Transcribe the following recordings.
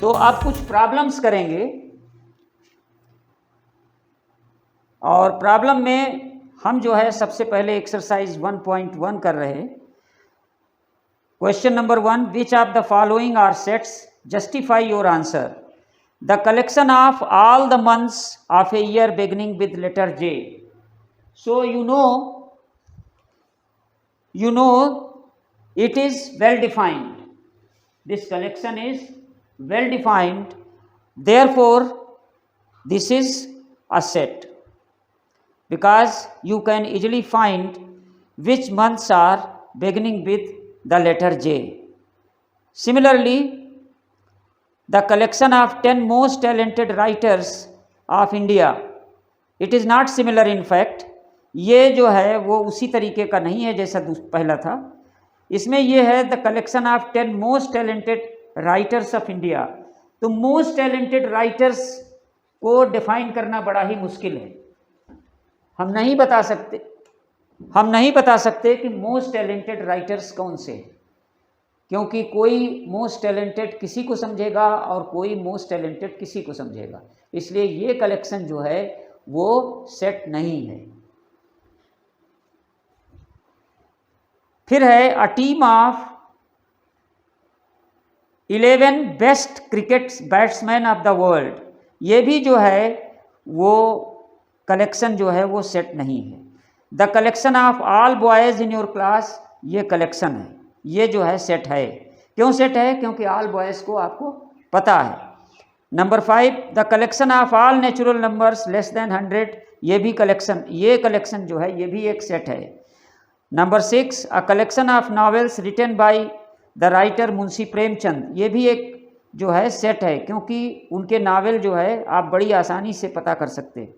तो आप कुछ प्रॉब्लम्स करेंगे और प्रॉब्लम में हम जो है सबसे पहले एक्सरसाइज 1.1 कर रहे हैं। Question number 1, which of the following are sets, justify your answer. The collection of all the months of a year beginning with letter J. So you know it is well defined. This collection is well defined, therefore this is a set, because you can easily find which months are beginning with the letter J. Similarly, the collection of 10 most talented writers of India, it is not similar in fact. ये जो है वो उसी तरीके का नहीं है जैसा पहला था। इसमें ये है the collection of 10 most talented writers of India. तो मोस्ट टैलेंटेड राइटर्स को डिफाइन करना बड़ा ही मुश्किल है। हम नहीं बता सकते कि मोस्ट टैलेंटेड राइटर्स कौन से, क्योंकि कोई मोस्ट टैलेंटेड किसी को समझेगा और कोई मोस्ट टैलेंटेड किसी को समझेगा। इसलिए ये कलेक्शन जो है वो सेट नहीं है। फिर है a team of 11 best cricket batsman of the world. ये भी जो है वो कलेक्शन जो है वो सेट नहीं है। The collection of all boys in your class, ये कलेक्शन है, ये जो है सेट है। क्यों सेट है? क्योंकि ऑल बॉयज़ को आपको पता है। Number 5, the collection of all natural numbers less than 100, ये भी कलेक्शन, ये कलेक्शन जो है ये भी एक सेट है। Number 6, a collection of novels written by the writer Munshi Premchand, ये भी एक जो है सेट है, क्योंकि उनके नावल जो है आप बड़ी आसानी से पता कर सकते हैं।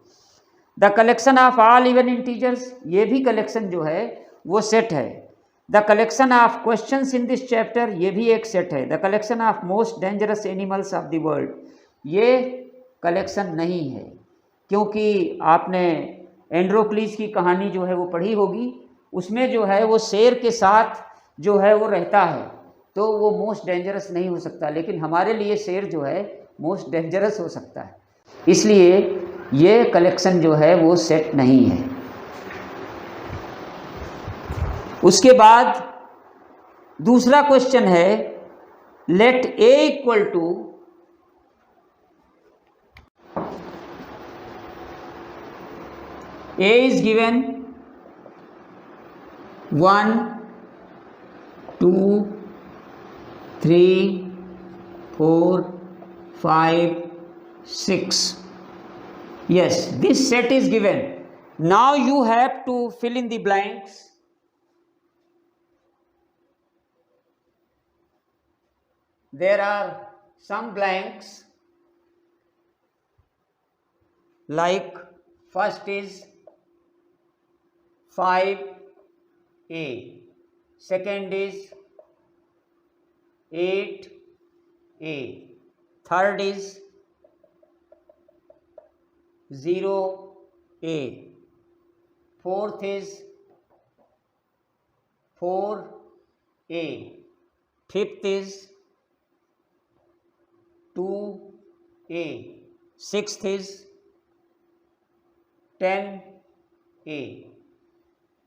The collection of all even integers, ये भी कलेक्शन जो है वो सेट है। The collection of questions in this chapter, ये भी एक सेट है। The collection of most dangerous animals of the world, ये कलेक्शन नहीं है, क्योंकि आपने एंड्रोक्लीस की कहानी जो है वो पढ़ी होगी। उसमें जो है वो शेर के साथ जो है वो रहता है, तो वो मोस्ट डेंजरस नहीं हो सकता, लेकिन हमारे लिए शेर जो है मोस्ट डेंजरस हो सकता है। इसलिए ये कलेक्शन जो है वो सेट नहीं है। उसके बाद दूसरा क्वेश्चन है, let A equal to A is given 1, 2, 3, 4, 5, 6. Yes, this set is given. Now you have to fill in the blanks. There are some blanks, like first is 5A, second is 8A, third is 0A, fourth is 4A, fifth is 2A, sixth is 10A.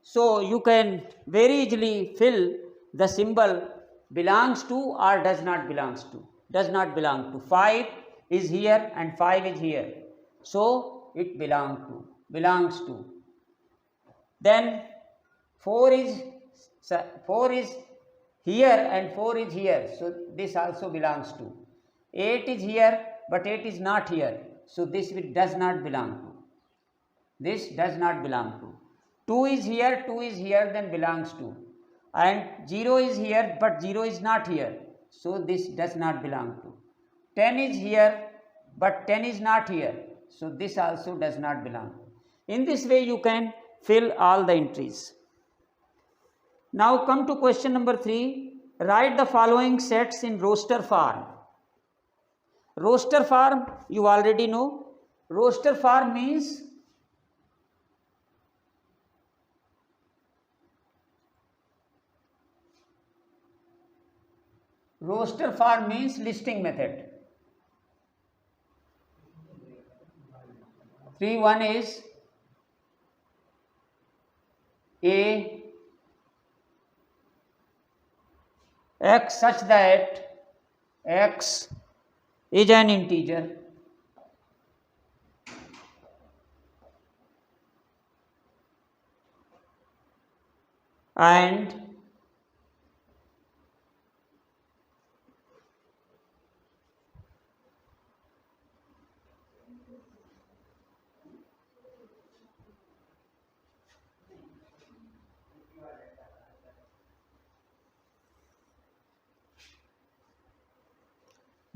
So you can very easily fill the symbol belongs to or does not belongs to. Does not belong to. 5 is here and 5 is here, so it belongs to. Then 4 is here and 4 is here, so this also belongs to. 8 is here but 8 is not here, so this does not belong to. This does not belong to. 2 is here, 2 is here, then belongs to. And 0 is here but 0 is not here, so this does not belong to. 10 is here but 10 is not here, so this also does not belong to. In this way you can fill all the entries. Now come to question number 3. Write the following sets in roster form. Roster form you already know. Roster form means listing method. 3 1 is a x such that x is an integer and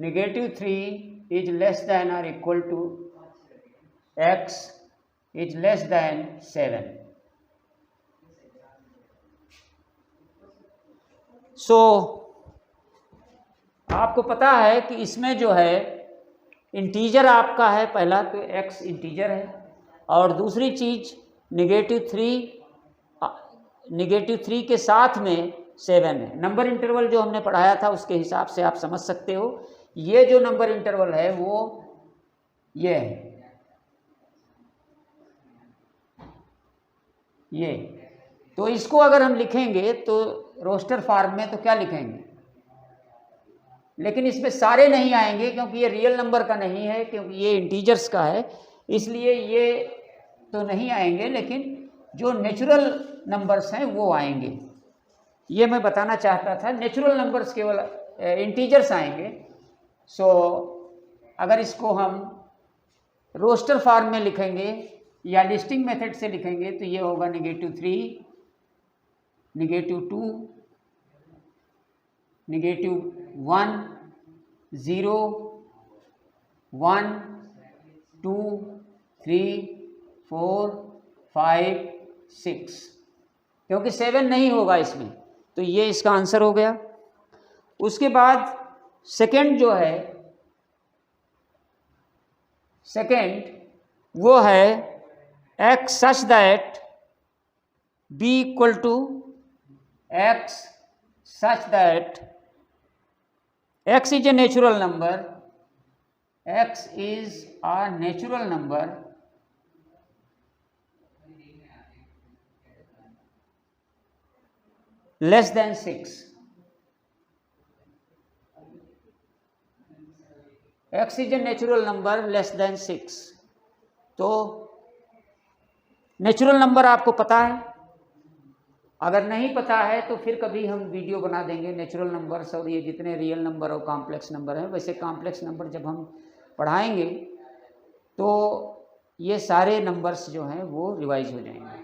-3 is less than or equal to x is less than 7. सो आपको पता है कि इसमें जो है integer आपका है, पहला तो x इंटीजर है और दूसरी चीज -3 के साथ में 7 है। नंबर इंटरवल जो हमने पढ़ाया था उसके हिसाब से आप समझ सकते हो, ये जो नंबर इंटरवल है वो ये है, ये। तो इसको अगर हम लिखेंगे तो रोस्टर फॉर्म में तो क्या लिखेंगे, लेकिन इसमें सारे नहीं आएंगे क्योंकि ये रियल नंबर का नहीं है, क्योंकि ये इंटीजर्स का है, इसलिए ये तो नहीं आएंगे, लेकिन जो नेचुरल नंबर्स हैं वो आएंगे। ये मैं बताना चाहता था, नेचुरल नंबर्स केवल इंटीजर्स आएंगे। सो अगर इसको हम रोस्टर फॉर्म में लिखेंगे या लिस्टिंग मेथड से लिखेंगे तो ये होगा -3, -2, -1, 0, 1, 2, 3, 4, 5, 6, क्योंकि 7 नहीं होगा इसमें, तो ये इसका आंसर हो गया। उसके बाद सेकंड जो है, सेकंड वो है x such that b equal to x such that x is a natural number, x is a natural number less than 6. x is a natural number less than 6. तो natural number आपको पता है, अगर नहीं पता है तो फिर कभी हम वीडियो बना देंगे नेचुरल नंबर्स और ये जितने रियल नंबर और कॉम्प्लेक्स नंबर हैं। वैसे कॉम्प्लेक्स नंबर जब हम पढ़ाएंगे तो ये सारे नंबर्स जो हैं वो रिवाइज हो जाएंगे।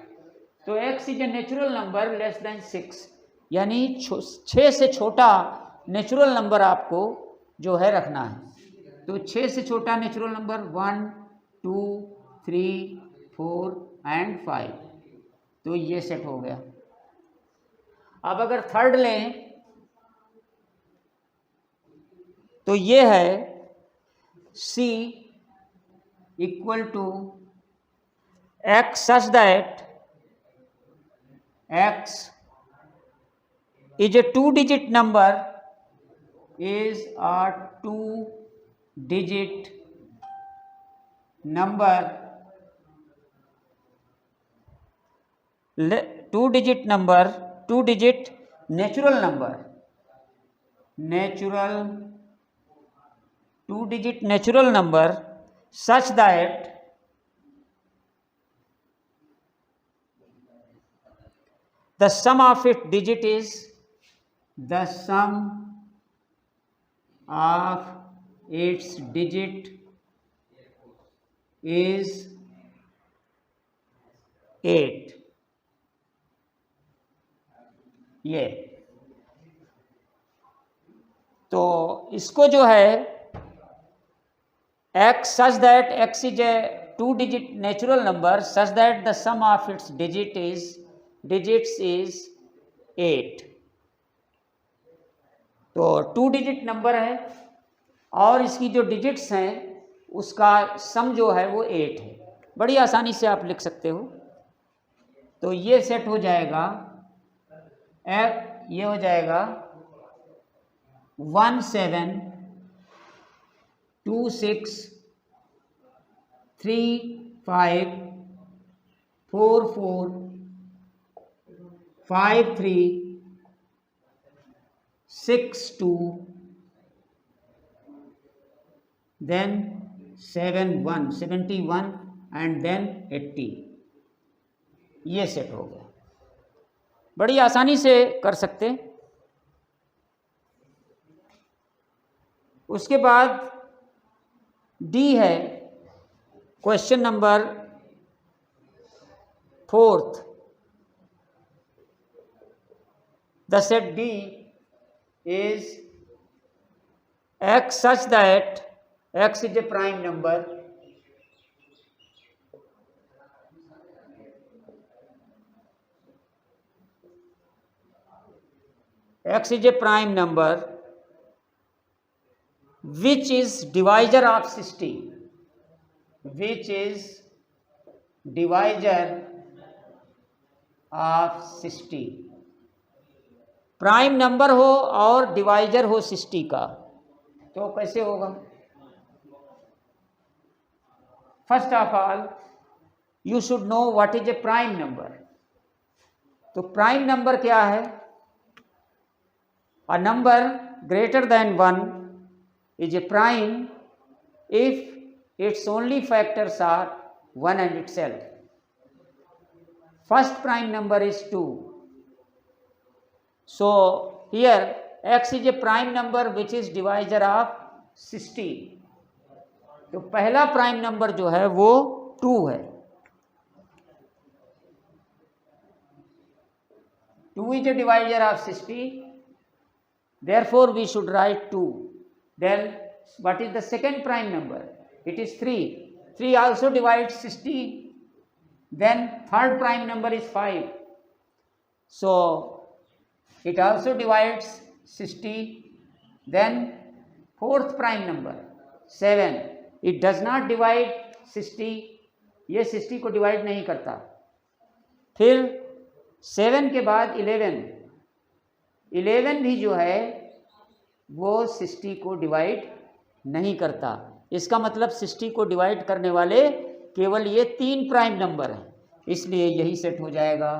तो x is a natural number less than 6, यानी 6 से छोटा नेचुरल नंबर आपको जो है रखना है। तो 6 से छोटा नेचुरल नंबर 1, 2, 3, 4 एंड 5, तो ये सेट हो गया। अब अगर थर्ड लें तो ये है c equal to x such that x is a 2-digit number, is a 2-digit number, 2-digit number, 2-digit natural number, natural 2-digit natural number such that the sum of its digit is, the sum of its digit is 8. ये तो इसको जो है x such that x is a 2-digit natural number such that the sum of its digits is 8. तो 2-digit number है और इसकी जो डिजिट्स हैं उसका सम जो है वो 8 है। बड़ी आसानी से आप लिख सकते हो। तो ये सेट हो जाएगा, ये हो जाएगा 1 7 2 6 3 5 4 4 5 3 6 2 then 7 1 71 एंड देन 80। ये सेट हो गया, बड़ी आसानी से कर सकते। उसके बाद डी है question number 4th। The set D is x such that x is a prime number x is a prime number which is divisor of 60, which is divisor of 60। Prime number हो और divisor हो 60 का, तो कैसे होगा? First of all you should know what is a prime number. तो prime number क्या है? A number greater than 1 is a prime if its only factors are 1 and itself. First prime number is 2. So here x is a prime number which is divisor of 60. तो पहला prime number जो है वो 2 है। 2 is a divisor of 60, therefore we should write 2. Then what is the second prime number? It is 3. 3 also divides 60. Then third prime number is 5. So it also divides 60. Then fourth prime number 7. It does not divide 60. ये 60 को divide नहीं करता। फिर 7 के बाद 11। 11 भी जो है वो 60 को डिवाइड नहीं करता। इसका मतलब 60 को डिवाइड करने वाले केवल ये 3 प्राइम नंबर हैं, इसलिए यही सेट हो जाएगा।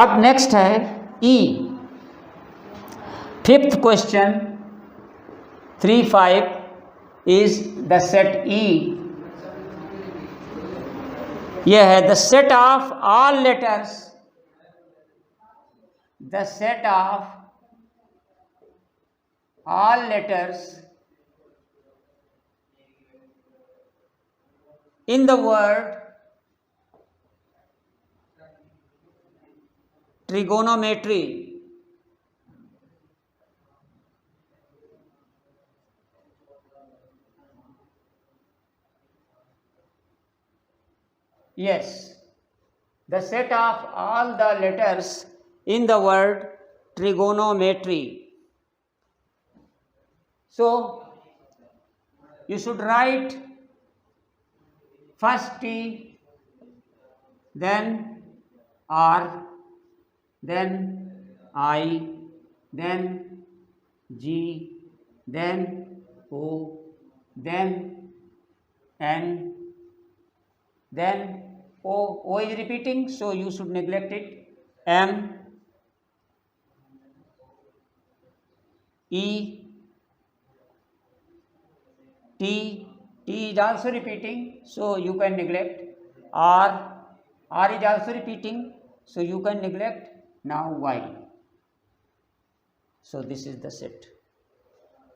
अब नेक्स्ट है ई। 5th question 3 5 is the set ई। यह है the set of all letters, the set of all letters in the word trigonometry. Yes, the set of all the letters in the word trigonometry. So you should write first T, then R, then I, then G, then O, then N, then O. O is repeating, so you should neglect it. M, E, T, T is also repeating, so you can neglect. R, R is also repeating, so you can neglect. Now Y. So this is the set.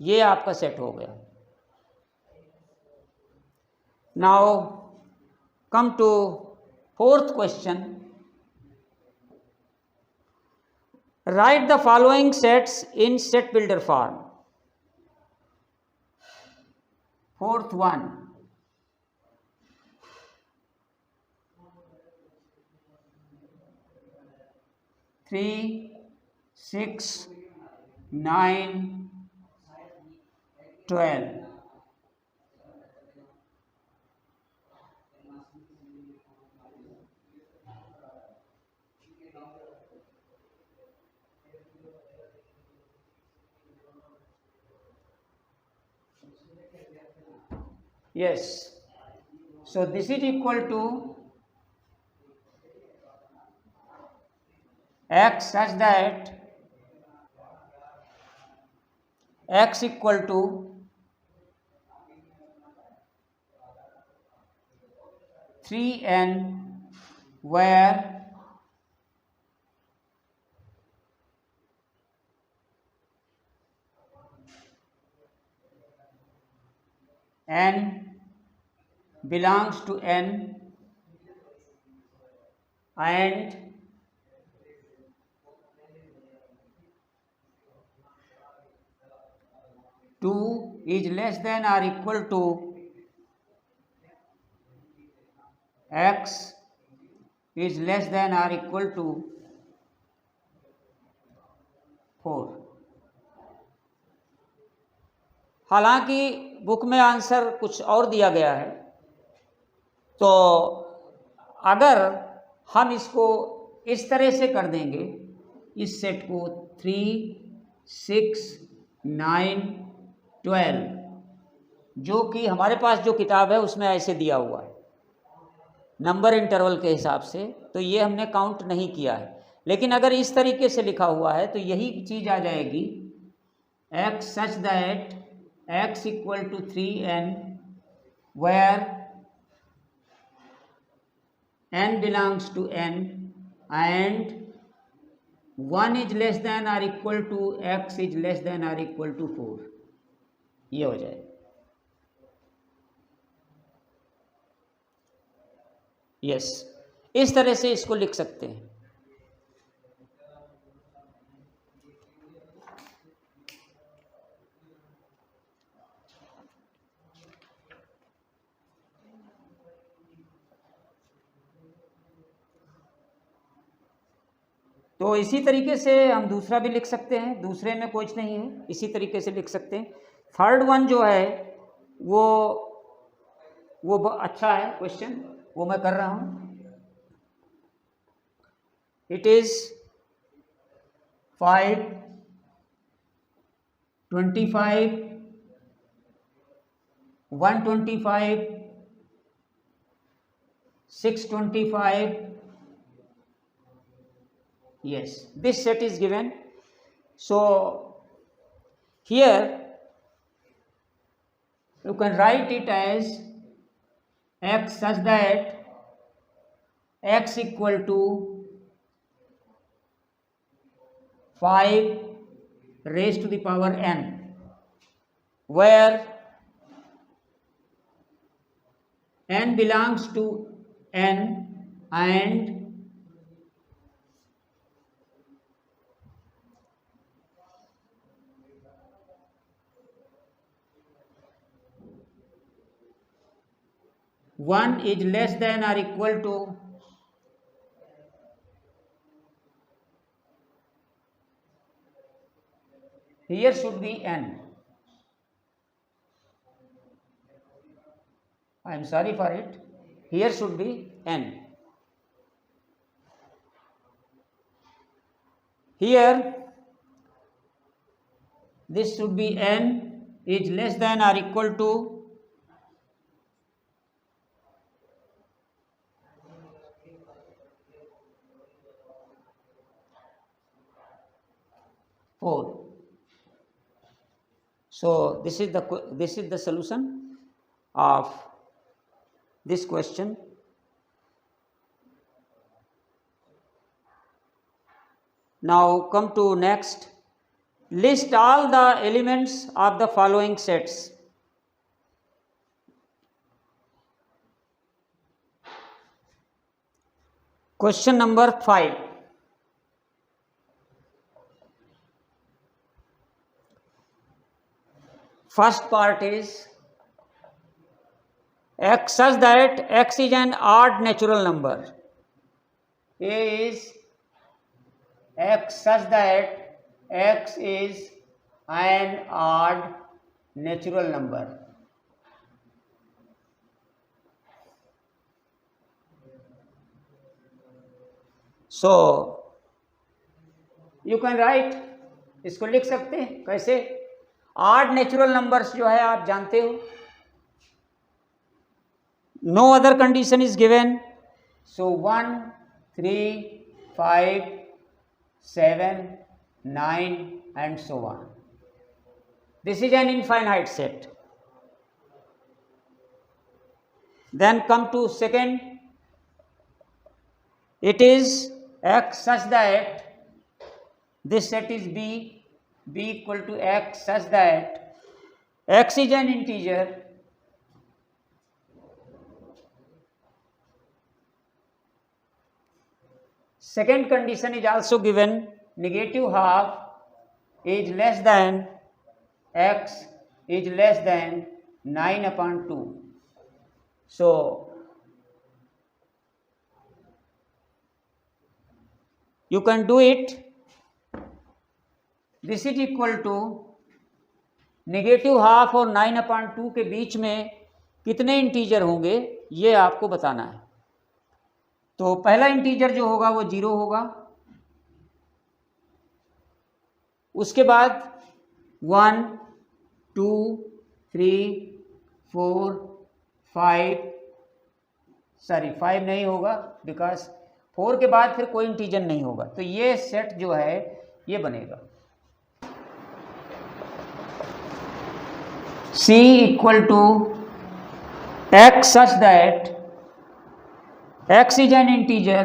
ये आपका set हो गया। Now come to 4th question. Write the following sets in set builder form. 4th one. 3 6 9 12. Yes. So this is equal to x such that x equal to three n, where n belongs to n and 2 is less than or equal to x is less than or equal to 4। हालांकि book में answer कुछ और दिया गया है, तो अगर हम इसको इस तरह से कर देंगे, इस सेट को 3, 6, 9, 12, जो कि हमारे पास जो किताब है उसमें ऐसे दिया हुआ है नंबर इंटरवल के हिसाब से, तो ये हमने काउंट नहीं किया है। लेकिन अगर इस तरीके से लिखा हुआ है तो यही चीज़ आ जाएगी, x such that x equal to 3n where n belongs to n and 1 is less than और equal to x is less than और इक्वल टू 4, ये हो जाए। यस, इस तरह से इसको लिख सकते हैं। तो इसी तरीके से हम दूसरा भी लिख सकते हैं, दूसरे में कुछ नहीं है, इसी तरीके से लिख सकते हैं। थर्ड वन जो है वो अच्छा है क्वेश्चन, वो मैं कर रहा हूँ। It is 5, 25, 125, 625. Yes, this set is given. So here you can write it as x such that x equal to 5 raised to the power n, where n belongs to n and 1 is less than or equal to here should be n. I am sorry for it. Here should be n. Here this should be n is less than or equal to 4. So this is the solution of this question. Now come to next. List all the elements of the following sets. Question number 5. First part is x such that x is an odd natural number. A is x such that x is an odd natural number. So you can write, इसको लिख सकते हैं कैसे? Odd natural numbers जो है आप जानते हो, no other condition is given, so 1 3 5 7 9 and so on. This is an infinite set. Then come to second, it is x such that this set is b equal to x such that x is an integer second condition is also given, negative half is less than x is less than 9/2. So you can do it. This is equal to negative half और 9/2 के बीच में कितने integer होंगे ये आपको बताना है। तो पहला इंटीजर जो होगा वो 0 होगा, उसके बाद 1 2 3 4 5 नहीं होगा, बिकॉज 4 के बाद फिर कोई इंटीजर नहीं होगा। तो ये सेट जो है ये बनेगा C equal to x such that x is an integer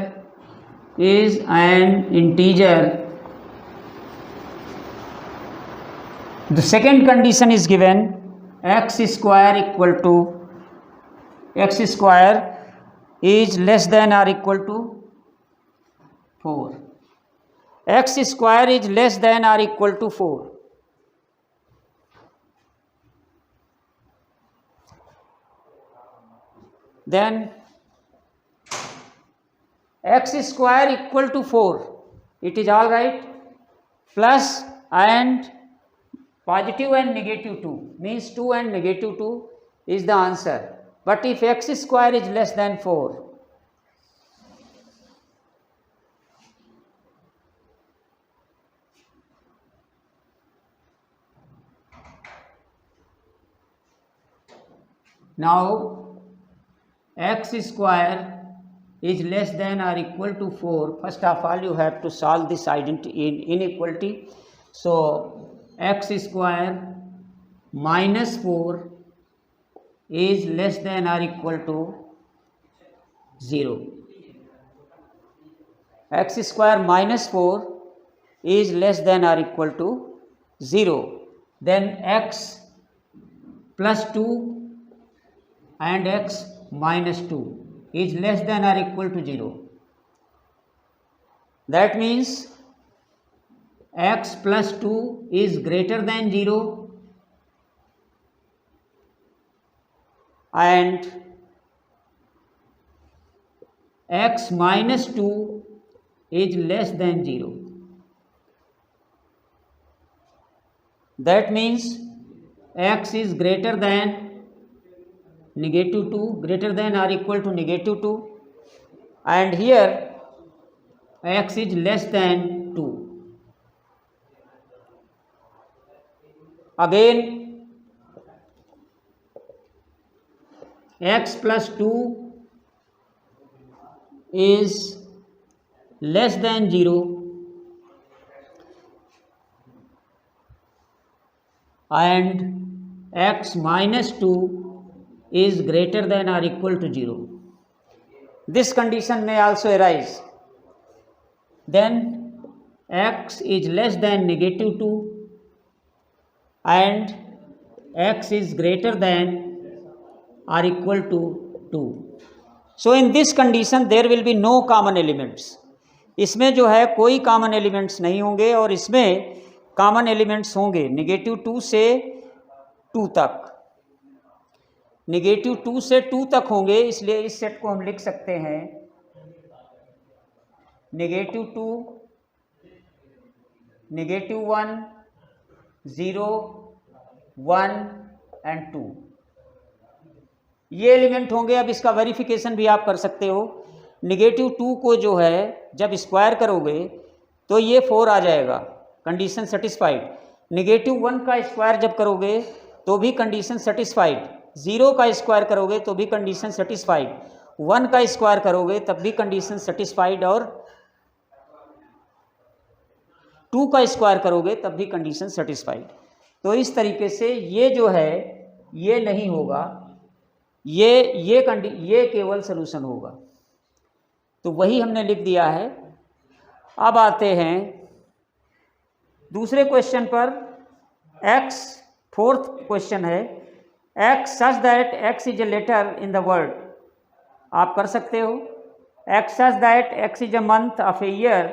The second condition is given, x square equal to x square is less than or equal to 4. X square is less than or equal to 4. Then x square equal to 4, it is all right, plus and positive and negative 2 means 2 and negative 2 is the answer. But if x square is less than 4, now x square is less than or equal to 4. First of all you have to solve this inequality. So x square minus 4 is less than or equal to 0. X square minus 4 is less than or equal to 0. Then x plus 2 and x minus 2 is less than or equal to 0. That means x plus 2 is greater than 0 and x minus 2 is less than 0. That means x is greater than negative 2, greater than or equal to negative 2, and here x is less than 2. Again x plus 2 is less than 0 and x minus 2 is greater than or equal to 0. This condition may also arise. Then x is less than negative 2 and x is greater than or equal to 2. So in this condition there will be no common elements. इसमें जो है कोई common elements नहीं होंगे और इसमें common elements होंगे negative 2 से 2 तक, नेगेटिव 2 से 2 तक होंगे। इसलिए इस सेट को हम लिख सकते हैं नेगेटिव 2 नेगेटिव 1 0 1 एंड 2 ये एलिमेंट होंगे। अब इसका वेरिफिकेशन भी आप कर सकते हो। नेगेटिव 2 को जो है जब स्क्वायर करोगे तो ये 4 आ जाएगा, कंडीशन सेटिस्फाइड। नेगेटिव 1 का स्क्वायर जब करोगे तो भी कंडीशन सेटिस्फाइड। 0 का स्क्वायर करोगे तो भी कंडीशन सेटिस्फाइड, 1 का स्क्वायर करोगे तब भी कंडीशन सेटिस्फाइड, और 2 का स्क्वायर करोगे तब भी कंडीशन सेटिस्फाइड। तो इस तरीके से ये जो है ये नहीं होगा, ये केवल सलूशन होगा। तो वही हमने लिख दिया है। अब आते हैं दूसरे क्वेश्चन पर। x, फोर्थ क्वेश्चन है, x such that x is a letter in the word. आप कर सकते हो। x such that x is a month of a year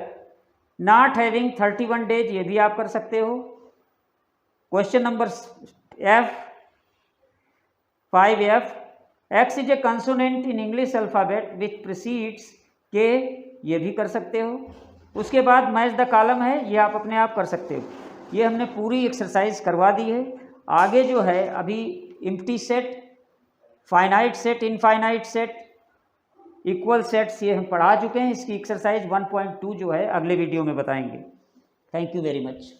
not having 31 days, ये भी आप कर सकते हो। Question number F 5F, x is a consonant in English alphabet which precedes K, ये भी कर सकते हो। उसके बाद मैच द कॉलम है, ये आप अपने आप कर सकते हो। ये हमने पूरी एक्सरसाइज करवा दी है। आगे जो है अभी empty set, finite set, infinite set, equal sets, ये हम पढ़ा चुके हैं। इसकी एक्सरसाइज 1.2 जो है अगले वीडियो में बताएंगे। Thank you very much.